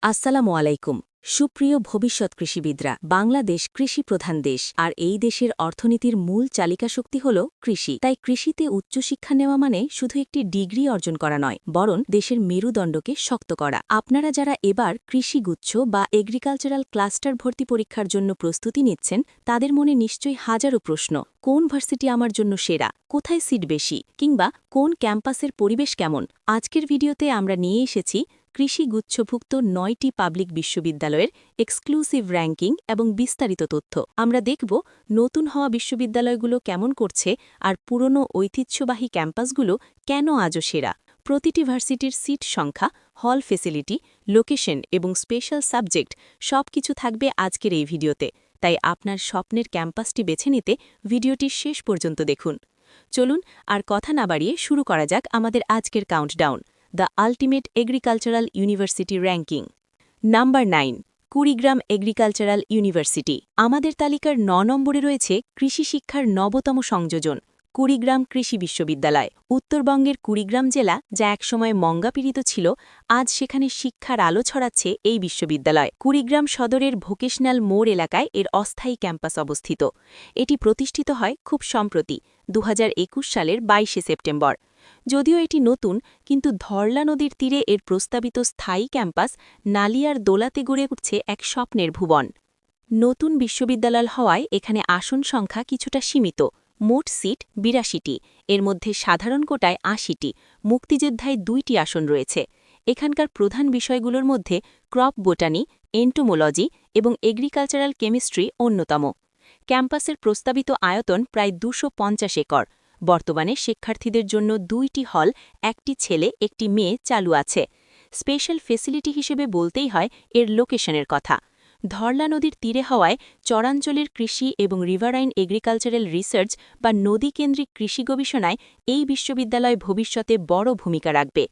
আসসালামু আলাইকুম। সুপ্রিয় ভবিষ্যৎ কৃষিবিদরা, বাংলাদেশ কৃষি প্রধান দেশ, আর এই দেশের অর্থনীতির মূল চালিকাশক্তি হল কৃষি। তাই কৃষিতে উচ্চশিক্ষা নেওয়া মানে শুধু একটি ডিগ্রি অর্জন করা নয়, বরং দেশের মেরুদণ্ডকে শক্ত করা। আপনারা যারা এবার কৃষিগুচ্ছ বা এগ্রিকালচারাল ক্লাস্টার ভর্তি পরীক্ষার জন্য প্রস্তুতি নিচ্ছেন, তাদের মনে নিশ্চয়ই হাজারো প্রশ্ন। কোন ভার্সিটি আমার জন্য সেরা, কোথায় সিট বেশি, কিংবা কোন ক্যাম্পাসের পরিবেশ কেমন? আজকের ভিডিওতে আমরা নিয়ে এসেছি কৃষি গুচ্ছভুক্ত ৯টি পাবলিক বিশ্ববিদ্যালয়ের এক্সক্লুসিভ র্যাঙ্কিং এবং বিস্তারিত তথ্য। আমরা দেখব নতুন হওয়া বিশ্ববিদ্যালয়গুলো কেমন করছে আর পুরনো ঐতিহ্যবাহী ক্যাম্পাসগুলো কেন আজও সেরা। প্রতিটি ভার্সিটির সিট সংখ্যা, হল ফেসিলিটি, লোকেশন এবং স্পেশাল সাবজেক্ট সবকিছু থাকবে আজকের এই ভিডিওতে। তাই আপনার স্বপ্নের ক্যাম্পাসটি বেছে নিতে ভিডিওটি শেষ পর্যন্ত দেখুন। চলুন আর কথা না বাড়িয়ে শুরু করা যাক আমাদের আজকের countdown, the ultimate agricultural university ranking. Number 9, Kurigram agricultural university. আমাদের তালিকার ৯ নম্বরে রয়েছে কৃষি শিক্ষার নবতম সংযোজন, কুড়িগ্রাম কৃষি বিশ্ববিদ্যালয়। উত্তরবঙ্গের কুড়িগ্রাম জেলা, যা একসময় মঙ্গাপীড়িত ছিল, আজ সেখানে শিক্ষার আলো ছড়াচ্ছে এই বিশ্ববিদ্যালয়। কুড়িগ্রাম সদরের ভোকেশনাল মোড় এলাকায় এর অস্থায়ী ক্যাম্পাস অবস্থিত। এটি প্রতিষ্ঠিত হয় খুব সম্প্রতি ২০২১ সালের ২২ সেপ্টেম্বর। যদিও এটি নতুন, কিন্তু ধরলা নদীর তীরে এর প্রস্তাবিত স্থায়ী ক্যাম্পাস নালিয়ার দোলাতে গড়ে উঠছে এক স্বপ্নের ভুবন। নতুন বিশ্ববিদ্যালয় হওয়ায় এখানে আসন সংখ্যা কিছুটা সীমিত। মোট সিট ৮২টি, এর মধ্যে সাধারণ কোটায় ৮০টি, মুক্তিযোদ্ধায় ২টি আসন রয়েছে। এখানকার প্রধান বিষয়গুলোর মধ্যে ক্রপ বোটানি, এন্টোমোলজি এবং এগ্রিকালচারাল কেমিস্ট্রি অন্যতম। ক্যাম্পাসের প্রস্তাবিত আয়তন প্রায় ২৫০ একর। বর্তমানে শিক্ষার্থীদের জন্য ২টি হল, একটি ছেলে একটি মেয়ে চালু আছে। স্পেশাল ফেসিলিটি হিসেবে বলতেই হয় এর লোকেশনের কথা। ধরলা নদীর তীরে হওয়ায় চরাঞ্চলের কৃষি এবং রিভারাইন এগ্রিকালচারাল রিসার্চ বা নদীকেন্দ্রিক কৃষি গবেষণায় এই বিশ্ববিদ্যালয় ভবিষ্যতে বড় ভূমিকা রাখবে।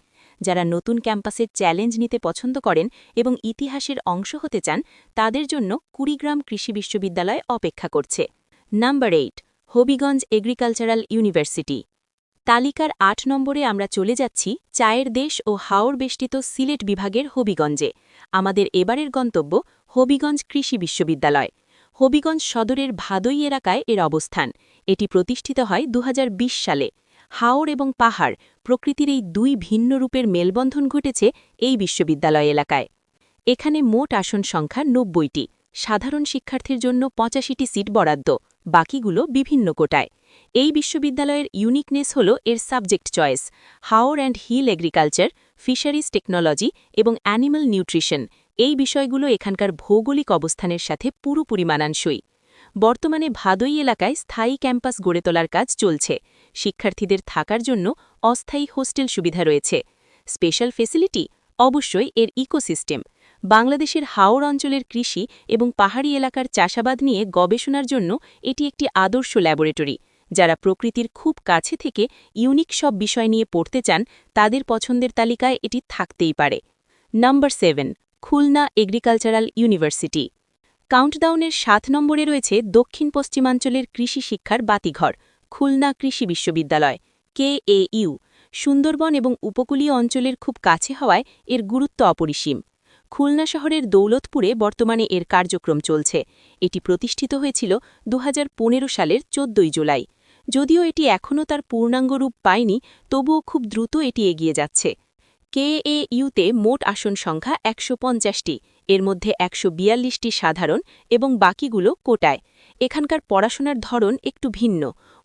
যারা নতুন ক্যাম্পাসের চ্যালেঞ্জ নিতে পছন্দ করেন এবং ইতিহাসের অংশ হতে চান, তাদের জন্য কুড়িগ্রাম কৃষি বিশ্ববিদ্যালয় অপেক্ষা করছে। Number 8, Habiganj agricultural university. তালিকার ৮ নম্বরে আমরা চলে যাচ্ছি চায়ের দেশ ও হাওর বেষ্টিত সিলেট বিভাগের হবিগঞ্জে। আমাদের এবারের গন্তব্য হবিগঞ্জ কৃষি বিশ্ববিদ্যালয়। হবিগঞ্জ সদরের ভাদই এলাকায় এর অবস্থান। এটি প্রতিষ্ঠিত হয় ২০২০ সালে। হাওর এবং পাহাড়, প্রকৃতির এই দুই ভিন্ন রূপের মেলবন্ধন ঘটেছে এই বিশ্ববিদ্যালয় এলাকায়। এখানে মোট আসন সংখ্যা ৯০টি, সাধারণ শিক্ষার্থীর জন্য ৮৫টি সিট বরাদ্দ, বাকিগুলো বিভিন্ন কোটায়। এই বিশ্ববিদ্যালয়ের ইউনিকনেস হল এর সাবজেক্ট চয়েস, হাওর and hill agriculture, fisheries technology এবং অ্যানিমাল নিউট্রিশন। এই বিষয়গুলো এখানকার ভৌগোলিক অবস্থানের সাথে পুরোপুরি মানানসই। বর্তমানে ভাদই এলাকায় স্থায়ী ক্যাম্পাস গড়ে তোলার কাজ চলছে। শিক্ষার্থীদের থাকার জন্য অস্থায়ী হোস্টেল সুবিধা রয়েছে। স্পেশাল ফেসিলিটি অবশ্যই এর ইকোসিস্টেম। বাংলাদেশের হাওর অঞ্চলের কৃষি এবং পাহাড়ি এলাকার চাষাবাদ নিয়ে গবেষণার জন্য এটি একটি আদর্শ ল্যাবরেটরি। যারা প্রকৃতির খুব কাছে থেকে ইউনিক সব বিষয় নিয়ে পড়তে চান, তাদের পছন্দের তালিকায় এটি থাকতেই পারে। Number 7, Khulna agricultural university. কাউন্টডাউনের ৭ নম্বরে রয়েছে দক্ষিণ পশ্চিমাঞ্চলের কৃষি শিক্ষার বাতিঘর, খুলনা কৃষি বিশ্ববিদ্যালয়, KAU। সুন্দরবন এবং উপকূলীয় অঞ্চলের খুব কাছে হওয়ায় এর গুরুত্ব অপরিসীম। খুলনা শহরের দৌলতপুরে বর্তমানে এর কার্যক্রম চলছে। এটি প্রতিষ্ঠিত হয়েছিল ২০১৫ সালের ১৪ জুলাই। যদিও এটি এখনও তার পূর্ণাঙ্গ রূপ পায়নি, তবুও খুব দ্রুত এটি এগিয়ে যাচ্ছে। KAU-তে মোট আসন সংখ্যা ১৫০টি, এর মধ্যে ১৪২টি সাধারণ এবং বাকিগুলো কোটায়। এখানকার পড়াশোনার ধরন একটু ভিন্ন।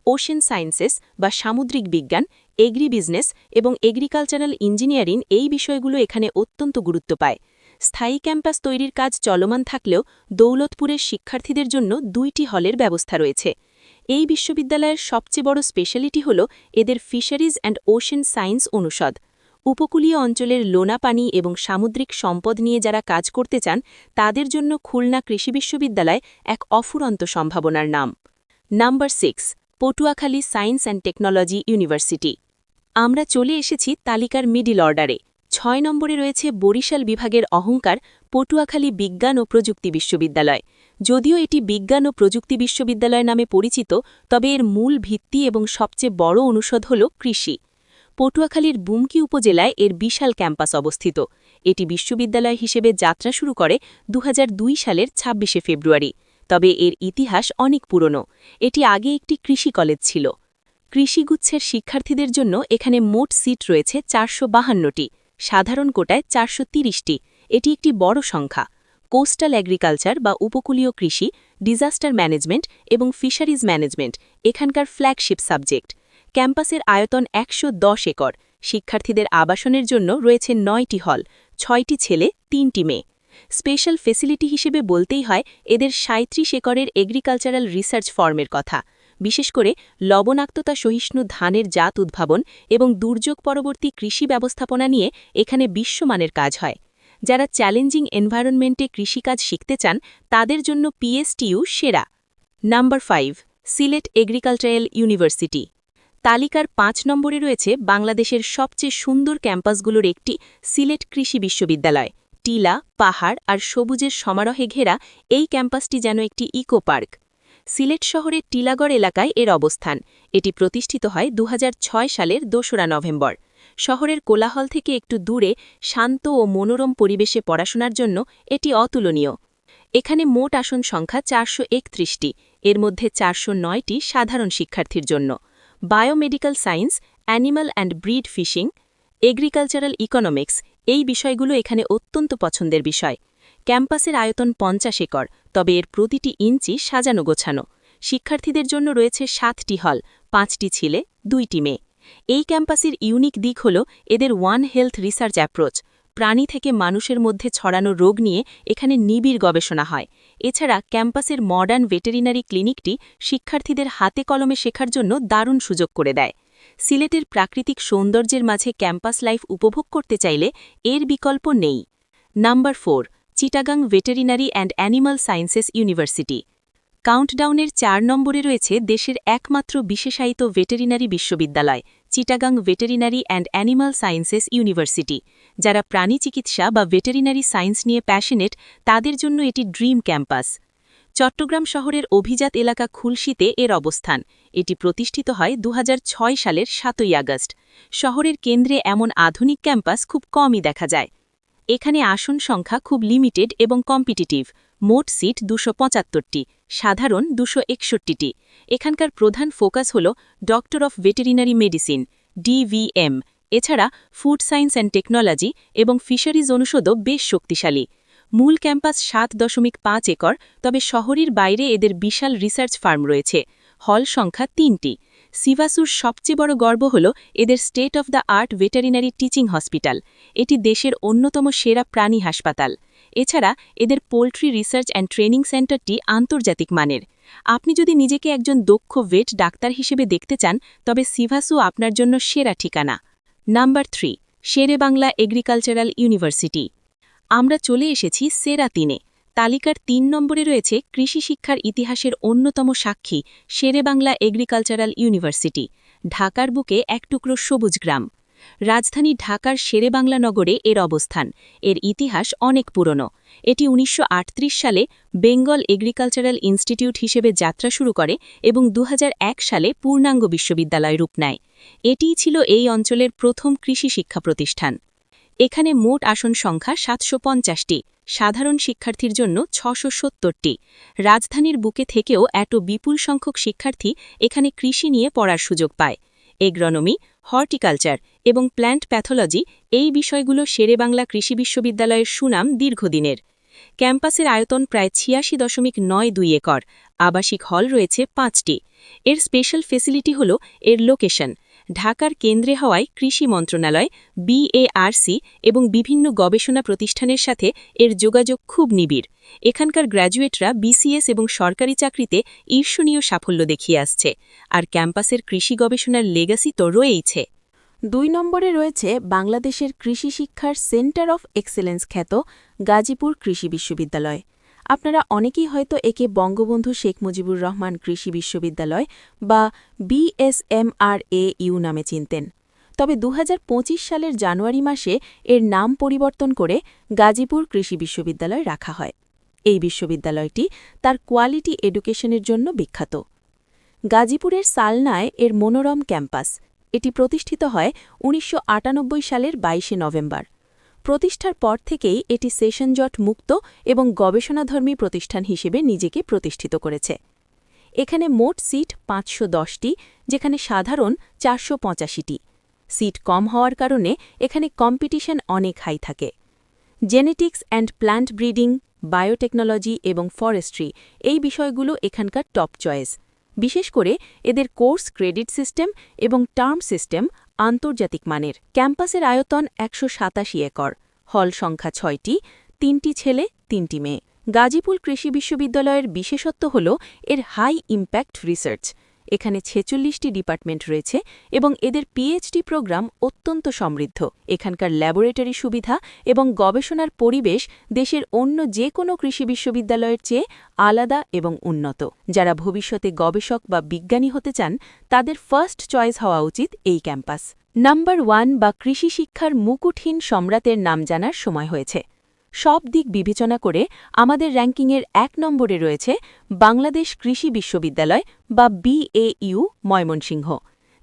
ওশেন সায়েন্সেস বা সামুদ্রিক বিজ্ঞান, এগ্রি বিজনেস এবং এগ্রিকালচারাল ইঞ্জিনিয়ারিং, এই বিষয়গুলো এখানে অত্যন্ত গুরুত্ব পায়। স্থায়ী ক্যাম্পাস তৈরির কাজ চলমান থাকলেও দৌলতপুরের শিক্ষার্থীদের জন্য ২টি হলের ব্যবস্থা রয়েছে। এই বিশ্ববিদ্যালয়ের সবচেয়ে বড় স্পেশালিটি হল এদের ফিশারিজ অ্যান্ড ওশেন সায়েন্স অনুষদ। উপকূলীয় অঞ্চলের লোনা পানি এবং সামুদ্রিক সম্পদ নিয়ে যারা কাজ করতে চান, তাদের জন্য খুলনা কৃষি বিশ্ববিদ্যালয় এক অফুরন্ত সম্ভাবনার নাম। Number 6, Patuakhali science and technology university. আমরা চলে এসেছি তালিকার মিডিল অর্ডারে। ৬ নম্বরে রয়েছে বরিশাল বিভাগের অহংকার, পটুয়াখালী বিজ্ঞান ও প্রযুক্তি বিশ্ববিদ্যালয়। যদিও এটি বিজ্ঞান ও প্রযুক্তি বিশ্ববিদ্যালয় নামে পরিচিত, তবে এর মূল ভিত্তি এবং সবচেয়ে বড় অনুষদ হল কৃষি। পটুয়াখালীর বুমকি উপজেলায় এর বিশাল ক্যাম্পাস অবস্থিত। এটি বিশ্ববিদ্যালয় হিসেবে যাত্রা শুরু করে 2002 সালের 26শে ফেব্রুয়ারি। তবে এর ইতিহাস অনেক পুরনো। এটি আগে একটি কৃষি কলেজ ছিল। কৃষিগুচ্ছের শিক্ষার্থীদের জন্য এখানে মোট সিট রয়েছে 452টি, সাধারণ কোটায় 430টি। এটি একটি বড় সংখ্যা। কোস্টাল এগ্রিকালচার বা উপকূলীয় কৃষি, ডিজাস্টার ম্যানেজমেন্ট এবং ফিশারিজ ম্যানেজমেন্ট এখানকার ফ্ল্যাগশিপ সাবজেক্ট। ক্যাম্পাসের আয়তন 110 একর। শিক্ষার্থীদের আবাসনের জন্য রয়েছে 9টি হল, 6টি ছেলে, 3টি মেয়ে। স্পেশাল ফেসিলিটি হিসেবে বলতেই হয় এদের 37 একরের এগ্রিকালচারাল রিসার্চ ফার্মের কথা। বিশেষ করে লবণাক্ততা সহিষ্ণু ধানের জাত উদ্ভাবন এবং দুর্যোগ পরবর্তী কৃষি ব্যবস্থাপনা নিয়ে এখানে বিশ্বমানের কাজ হয়। যারা চ্যালেঞ্জিং এনভায়রনমেন্টে কৃষিকাজ শিখতে চান তাদের জন্য পিএসটিইউ সেরা। Number 5, Sylhet agricultural university. তালিকার 5 নম্বরে রয়েছে বাংলাদেশের সবচেয়ে সুন্দর ক্যাম্পাসগুলোর একটি সিলেট কৃষি বিশ্ববিদ্যালয়। টিলা, পাহাড় আর সবুজের সমারোহে ঘেরা এই ক্যাম্পাসটি যেন একটি ইকো পার্ক। সিলেট শহরের টিলাগড় এলাকায় এর অবস্থান। এটি প্রতিষ্ঠিত হয় 2006 সালের 2রা নভেম্বর। শহরের কোলাহল থেকে একটু দূরে শান্ত ও মনোরম পরিবেশে পড়াশোনার জন্য এটি অতুলনীয়। এখানে মোট আসন সংখ্যা 431টি, এর মধ্যে 409টি সাধারণ শিক্ষার্থীর জন্য। Biomedical science, animal and breed fishing, agricultural economics এই বিষয়গুলো এখানে অত্যন্ত পছন্দের বিষয়। ক্যাম্পাসের আয়তন 50 একর, তবে এর প্রতিটি ইঞ্চি সাজানো গোছানো। শিক্ষার্থীদের জন্য রয়েছে 7টি হল, 5টি ছেলে, 2টি মেয়ে। এই ক্যাম্পাসের ইউনিক দিক হল এদের ওয়ান হেলথ রিসার্চ অ্যাপ্রোচ। প্রাণী থেকে মানুষের মধ্যে ছড়ানো রোগ নিয়ে এখানে নিবিড় গবেষণা হয়। এছাড়া ক্যাম্পাসের মডার্ন ভেটেরিনারি ক্লিনিকটি শিক্ষার্থীদের হাতে কলমে শেখার জন্য দারুণ সুযোগ করে দেয়। সিলেটের প্রাকৃতিক সৌন্দর্যের মাঝে ক্যাম্পাস লাইফ উপভোগ করতে চাইলে এর বিকল্প নেই। Number 4, Chittagong veterinary and animal sciences university. কাউন্টডাউনের 4 নম্বরে রয়েছে দেশের একমাত্র বিশেষায়িত ভেটেরিনারি বিশ্ববিদ্যালয়, Chittagong veterinary and animal sciences university. যারা প্রাণী চিকিৎসা বা ভেটেরিনারি সায়েন্স নিয়ে প্যাশনেট তাদের জন্য এটি ড্রিম ক্যাম্পাস। চট্টগ্রাম শহরের অভিজাত এলাকা খুলশীতে এর অবস্থান। এটি প্রতিষ্ঠিত হয় 2006 সালের 7ই আগস্ট। শহরের কেন্দ্রে এমন আধুনিক ক্যাম্পাস খুব কমই দেখা যায়। এখানে আসন সংখ্যা খুব লিমিটেড এবং কম্পিটিটিভ। মোট সিট 275টি, সাধারণ 261টি। এখানকার প্রধান ফোকাস হল doctor of veterinary medicine, DVM. এছাড়া ফুড সায়েন্স অ্যান্ড টেকনোলজি এবং ফিশারিজ অনুষদও বেশ শক্তিশালী। মূল ক্যাম্পাস 7.5 একর, তবে শহরের বাইরে এদের বিশাল রিসার্চ ফার্ম রয়েছে। হল সংখ্যা 3টি। সিভাসুর সবচেয়ে বড় গর্ব হল এদের state of the art veterinary teaching hospital. এটি দেশের অন্যতম সেরা প্রাণী হাসপাতাল। এছাড়া এদের পোল্ট্রি রিসার্চ অ্যান্ড ট্রেনিং সেন্টারটি আন্তর্জাতিক মানের। আপনি যদি নিজেকে একজন দক্ষ ভেট ডাক্তার হিসেবে দেখতে চান তবে সিভাসু আপনার জন্য সেরা ঠিকানা। Number 3, Sher-e-Bangla agricultural university. আমরা চলে এসেছি সেরা 3-এ। তালিকার 3 নম্বরে রয়েছে কৃষি শিক্ষার ইতিহাসের অন্যতম সাক্ষী শেরেবাংলা এগ্রিকালচারাল ইউনিভার্সিটি। ঢাকার বুকে এক টুকরো সবুজ গ্রাম। রাজধানী ঢাকার শেরেবাংলা নগরে এর অবস্থান। এর ইতিহাস অনেক পুরনো। এটি 1938 সালে বেঙ্গল এগ্রিকালচারাল ইনস্টিটিউট হিসেবে যাত্রা শুরু করে এবং 2001 সালে পূর্ণাঙ্গ বিশ্ববিদ্যালয় রূপ নেয়। এটিই ছিল এই অঞ্চলের প্রথম কৃষি শিক্ষা প্রতিষ্ঠান। এখানে মোট আসন সংখ্যা 750টি, সাধারণ শিক্ষার্থীর জন্য 670টি। রাজধানীর বুকে থেকেও এত বিপুল সংখ্যক শিক্ষার্থী এখানে কৃষি নিয়ে পড়ার সুযোগ পায়। এগ্রোনমি, হর্টিকালচার এবং প্ল্যান্ট প্যাথোলজি এই বিষয়গুলো শেরেবাংলা কৃষি বিশ্ববিদ্যালয়ের সুনাম দীর্ঘদিনের। ক্যাম্পাসের আয়তন প্রায় 86.92 একর। আবাসিক হল রয়েছে 5টি। এর স্পেশাল ফেসিলিটি হল এর লোকেশন। ঢাকার কেন্দ্রে হওয়ায় কৃষি মন্ত্রণালয়, বিএআরসি এবং বিভিন্ন গবেষণা প্রতিষ্ঠানের সাথে এর যোগাযোগ খুব নিবিড়। এখানকার গ্র্যাজুয়েটরা বিসিএস এবং সরকারি চাকরিতে ঈর্ষণীয় সাফল্য দেখিয়ে আসছে। আর ক্যাম্পাসের কৃষি গবেষণার লেগাসি তো রয়েইছে। 2 নম্বরে রয়েছে বাংলাদেশের কৃষি শিক্ষার সেন্টার অফ এক্সেলেন্স খ্যাত গাজীপুর কৃষি বিশ্ববিদ্যালয়। আপনারা অনেকেই হয়তো একে বঙ্গবন্ধু শেখ মুজিবুর রহমান কৃষি বিশ্ববিদ্যালয় বা বিএসএমআরএইউ নামে চিনতেন। তবে 2025 সালের জানুয়ারি মাসে এর নাম পরিবর্তন করে গাজীপুর কৃষি বিশ্ববিদ্যালয় রাখা হয়। এই বিশ্ববিদ্যালয়টি তার কোয়ালিটি এডুকেশনের জন্য বিখ্যাত। গাজীপুরের সালনায় এর মনোরম ক্যাম্পাস। এটি প্রতিষ্ঠিত হয় 1998 সালের 22 নভেম্বর। প্রতিষ্ঠার পর থেকেই এটি সেশন জট মুক্ত এবং গবেষণাধর্মী প্রতিষ্ঠান হিসেবে নিজেকে প্রতিষ্ঠিত করেছে। এখানে মোট সিট 510টি, যেখানে সাধারণ 485টি। সিট কম হওয়ার কারণে এখানে কম্পিটিশন অনেক হাই থাকে। Genetics and plant breeding, biotechnology এবং ফরেস্ট্রি এই বিষয়গুলো এখানকার টপ চয়েস। বিশেষ করে এদের কোর্স ক্রেডিট সিস্টেম এবং টার্ম সিস্টেম আন্তর্জাতিক মানের। ক্যাম্পাসের আয়তন 187 একর, হল সংখ্যা 6টি, 3টি ছেলে 3টি মেয়ে। গাজীপুর কৃষি বিশ্ববিদ্যালয়ের বিশেষত্ব হল এর হাই ইম্প্যাক্ট রিসার্চ। এখানে 46টি ডিপার্টমেন্ট রয়েছে এবং এদের পিএইচডি প্রোগ্রাম অত্যন্ত সমৃদ্ধ। এখানকার ল্যাবরেটরি সুবিধা এবং গবেষণার পরিবেশ দেশের অন্য যে কোনো কৃষি বিশ্ববিদ্যালয়ের চেয়ে আলাদা এবং উন্নত। যারা ভবিষ্যতে গবেষক বা বিজ্ঞানী হতে চান, তাদের ফার্স্ট চয়েস হওয়া উচিত এই ক্যাম্পাস। নাম্বার 1 বা কৃষি শিক্ষার মুকুটহীন সম্রাটের নাম জানার সময় হয়েছে। সব দিক বিবেচনা করে আমাদের র্যাঙ্কিংয়ের 1 নম্বরে রয়েছে বাংলাদেশ কৃষি বিশ্ববিদ্যালয় বা BAU ময়মনসিংহ,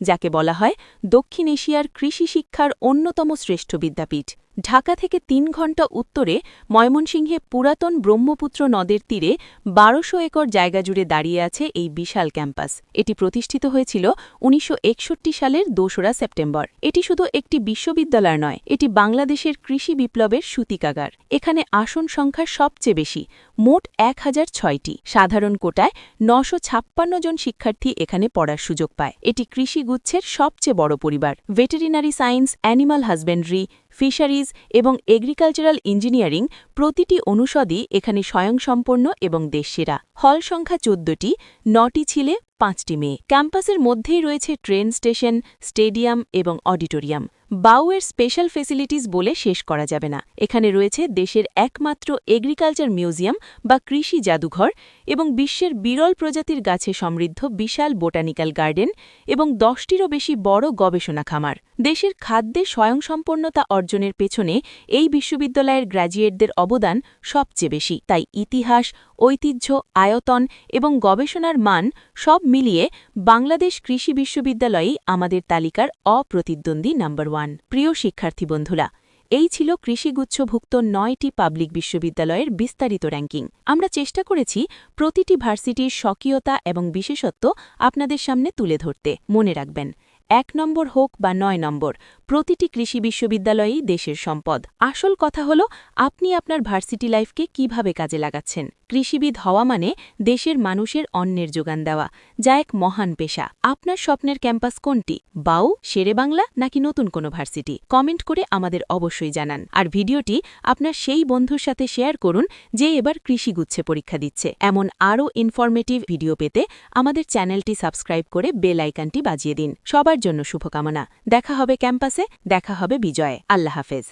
যাকে বলা হয় দক্ষিণ এশিয়ার কৃষি শিক্ষার অন্যতম শ্রেষ্ঠ বিদ্যাপীঠ। ঢাকা থেকে 3 ঘণ্টা উত্তরে ময়মনসিংহে পুরাতন ব্রহ্মপুত্র নদের তীরে 1200 একর জায়গা জুড়ে দাঁড়িয়ে আছে এই বিশাল ক্যাম্পাস। এটি প্রতিষ্ঠিত হয়েছিল 1961 সালের 2রা সেপ্টেম্বর। এটি শুধু একটি বিশ্ববিদ্যালয় নয়, এটি বাংলাদেশের কৃষি বিপ্লবের সূতিকাগার। এখানে আসন সংখ্যা সবচেয়ে বেশি, মোট 1006টি। সাধারণ কোটায় 956 জন শিক্ষার্থী এখানে পড়ার সুযোগ পায়। এটি কৃষিগুচ্ছের সবচেয়ে বড় পরিবার। Veterinary science, animal husbandry, fisheries এবং এগ্রিকালচারাল ইঞ্জিনিয়ারিং প্রতিটি অনুষদই এখানে স্বয়ংসম্পন্ন এবং দেশসেরা। হল সংখ্যা 14টি, 9টি ছেলে 5টি মেয়ে। ক্যাম্পাসের মধ্যেই রয়েছে ট্রেন স্টেশন, স্টেডিয়াম এবং অডিটোরিয়াম। বাউয়ের স্পেশাল ফেসিলিটিস বলে শেষ করা যাবে না। এখানে রয়েছে দেশের একমাত্র এগ্রিকালচার মিউজিয়াম বা কৃষি জাদুঘর এবং বিশ্বের বিরল প্রজাতির গাছে সমৃদ্ধ বিশাল বোটানিক্যাল গার্ডেন এবং 10টিরও বেশি বড় গবেষণা খামার। দেশের খাদ্যে স্বয়ংসম্পন্নতা অর্জনের পেছনে এই বিশ্ববিদ্যালয়ের গ্র্যাজুয়েটদের অবদান সবচেয়ে বেশি। তাই ইতিহাস, ঐতিহ্য, আয়তন এবং গবেষণার মান সব মিলিয়ে বাংলাদেশ কৃষি বিশ্ববিদ্যালয়ই আমাদের তালিকার অপ্রতিদ্বন্দ্বী নাম্বার 1। প্রিয় শিক্ষার্থী বন্ধুরা, এই ছিল কৃষিগুচ্ছভুক্ত 9টি পাবলিক বিশ্ববিদ্যালয়ের বিস্তারিত র্যাঙ্কিং। আমরা চেষ্টা করেছি প্রতিটি ভার্সিটির স্বকীয়তা এবং বিশেষত্ব আপনাদের সামনে তুলে ধরতে। মনে রাখবেন, 1 নম্বর হোক বা 9 নম্বর, প্রতিটি কৃষি বিশ্ববিদ্যালয়ই দেশের সম্পদ। আসল কথা হলো আপনি আপনার ভার্সিটি লাইফকে কিভাবে কাজে লাগাচ্ছেন। কৃষিবিদ হওয়া মানে দেশের মানুষের অন্নের যোগান দেওয়া, যা এক মহান পেশা। আপনার স্বপ্নের ক্যাম্পাস কোনটি? বাউ, শেরেবাংলা নাকি নতুন কোনো ভার্সিটি? কমেন্ট করে আমাদের অবশ্যই জানান। আর ভিডিওটি আপনার সেই বন্ধুর সাথে শেয়ার করুন যে এবার কৃষিগুচ্ছে পরীক্ষা দিচ্ছে। এমন আরও ইনফরমেটিভ ভিডিও পেতে আমাদের চ্যানেলটি সাবস্ক্রাইব করে বেল আইকনটি বাজিয়ে দিন। সবার জন্য শুভকামনা। দেখা হবে ক্যাম্পাসে, দেখা হবে বিজয়ে। আল্লাহ হাফেজ।